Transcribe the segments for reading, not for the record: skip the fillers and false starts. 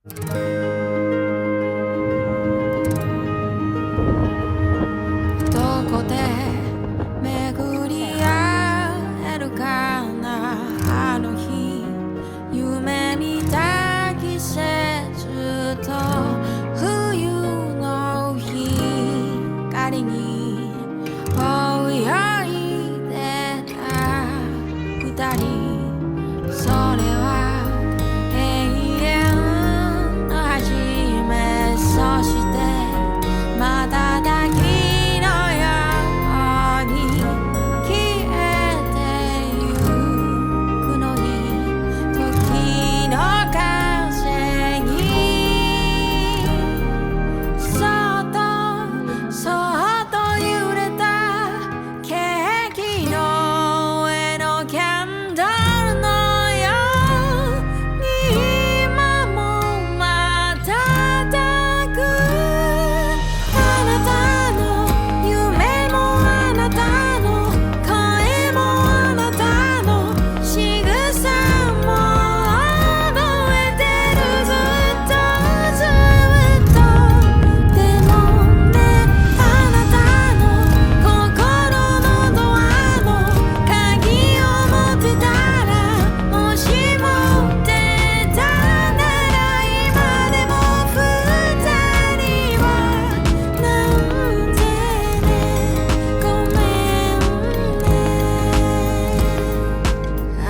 どこで巡り合えるかな、あの日夢見た季節と冬の光に泳いでた二人、それは永遠の始め、そして瞬きのように消えてゆくのに、時の風にそっとそっと揺れたケーキの上のキャンドルのように、今も瞬くあなたの夢もあなたの声もあなたの仕草も覚えてる、ずっとずっと。でもね、あなたの心のドアの鍵を持ってたら、もし持ってたなら、今でも二人はなんてね、ごめんね。愛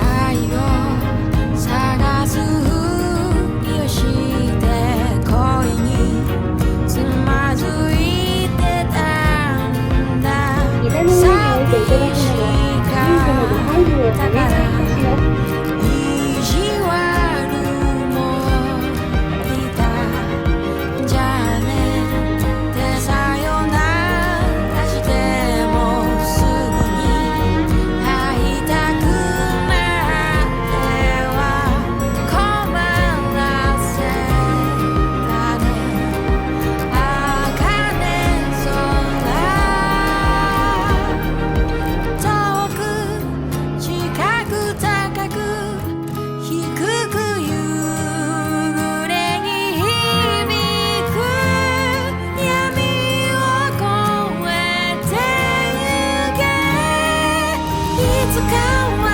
を探すふりをして恋につまずいてたんだ。膝の上に置いていただくのは、小さなご配慮をお願いいたします。意地悪もいた。じゃあねってさよならしてもすぐに会いたくなっては困らせたね。茜空遠く近く高く低く夕暮れに響く闇を越えてゆけ。いつかは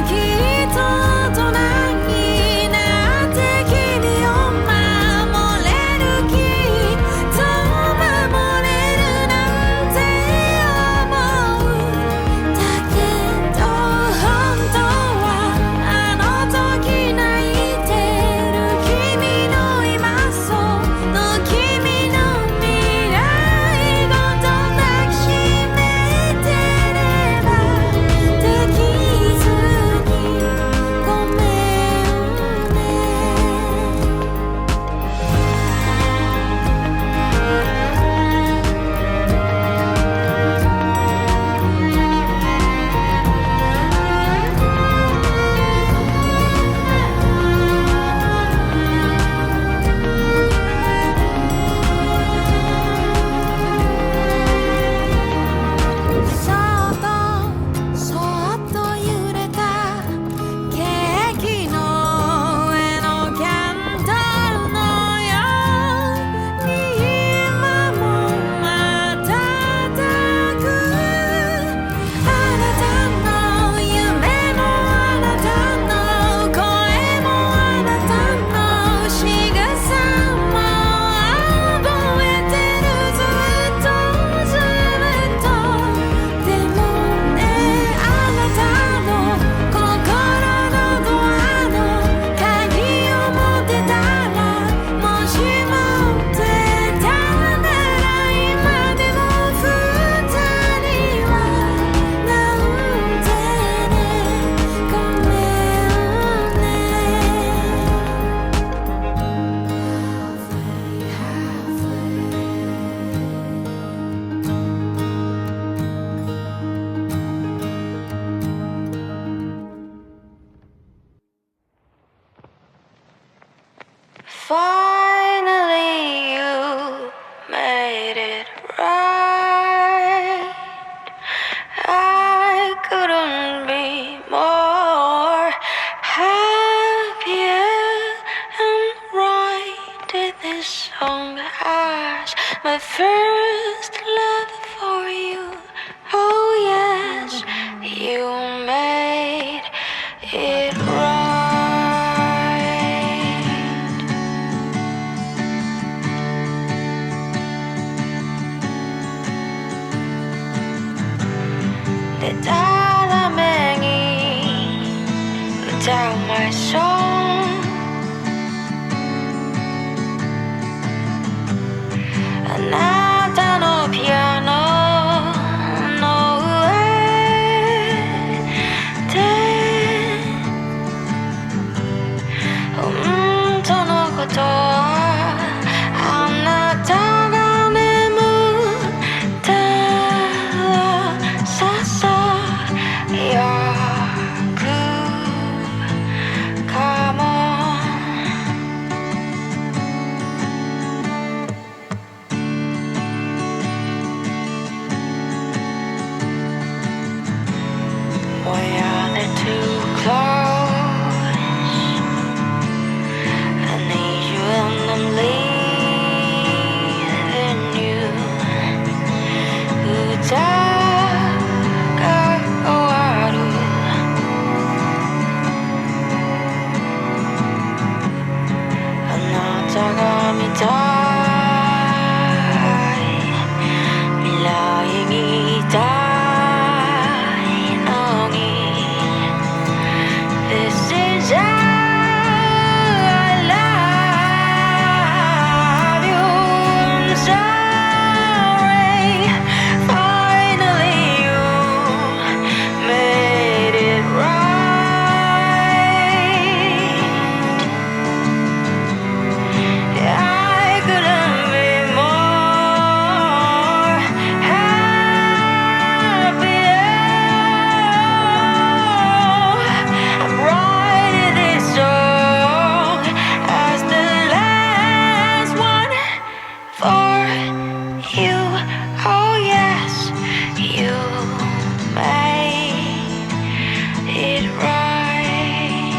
きっと大人になって君を守れる、きっと守れるなんて思う。だけど本当はあの時泣いてる君の今その君の未来ごと抱きしめてればできずにごめんね。そっとそっと揺れたケーキの上のキャンドルのように、今も瞬くあなたの夢もあなたの声もあなたの仕草も覚えてる、ずっとずっと。でもね、あなたの心のドアの鍵を持ってたら、もし持ってたなら、今でも二人はなんてね、ごめんFinally you made it right. I couldn't be more happier and right. this song as my first love for you. Oh yes, you made it right. 내 딸아맹이 without my song. 나타노 피아노 no way 저のことあなたが眠ってささやくかもWe are there too close. I need you and I'm leaving you. 다가와도 아나타가 미타이 lying This is how I love you. I'm sorry. Finally, you made it right. I couldn't be more happier. I'm writing this song as the last one for you. Oh yes, you made it right.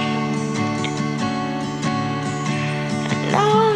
No